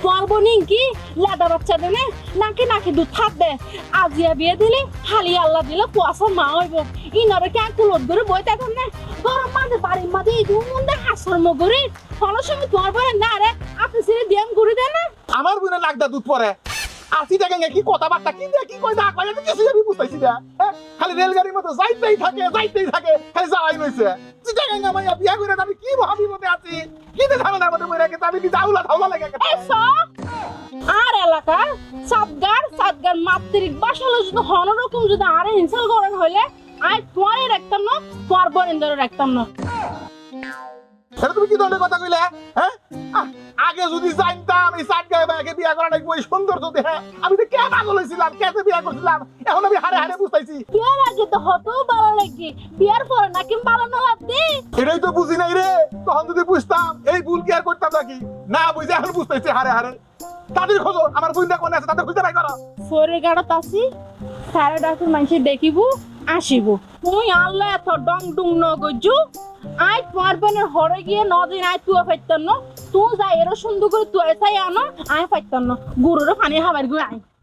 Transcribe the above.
পারবনি কি লাদা বাচ্চা দেনে নাকি নাকি দুধ থাক দে আজিয়া বিয়ে দিলি হালি আল্লাহ দিলে কুয়াশা মা হইব ইনারে কে কুলত করে বইতে এখন না গরম মাঝে বাড়ির মাঝে এই দুমুন্দে হাসর মগরি ফলসময় তোমার পরে না রে আপনি সিরে দিয়াম করে দেন না আমার বোনের লাগদা দুধ পরে আসি দেখেন কি কথাবার্তা কি দিয়ে কি কই না কই আমি কিছু আমি বুঝতাইছি না খালি রেলগাড়ির মতো যাইতেই থাকে খালি যাওয়াই রইছে দেখেন আমি বিয়া করে আমি কি ভাবি মতে আছি কি দে ঝামেলার মধ্যে মরে গেছে আমি দাউলা ধাউলা লাগে আর এলাকা সাতগার মাতৃক বাসালো যদি হনরকম যদি আরে ইনসাল করেন হইলে আই তোমারে রাখতাম না তোমার বরেন্দ্র রাখতাম না সেটা তুমি কি ধরনের কথা কইলে হ্যাঁ আগে যদি জানতাম এই সাত গায়ে বাইকে বিয়া করা নাকি ওই সুন্দর যদি আমি তো কে পাগল হইছিলাম কেতে বিয়া করছিলাম এখন আমি হারে হারে বুঝতাইছি বিয়ার আগে তো হতেও ভালো লাগে বিয়ার পরে নাকি ভালো না লাগতে এটাই তো বুঝি নাই রে তখন যদি বুঝতাম এই ভুল কি আর করতাম নাকি না বুঝে এখন বুঝতেছি হারে হারে তাদের খোঁজো আমার বুঝতে কোন আছে তাদের খুঁজে বাই করো ফোরে গাড়ত আছি সারা ডাকুর মানুষ দেখিব আসিব তুই আল্লাহ এত ডং ডুং ন গজু আই তোমার বোনের হরে গিয়ে নদিন আই তুয়া ফাইতাম না তুই যাই এর সুন্দর করে তুই চাই আনো আই ফাইতাম না গুরুরে পানি হাবার গুই আই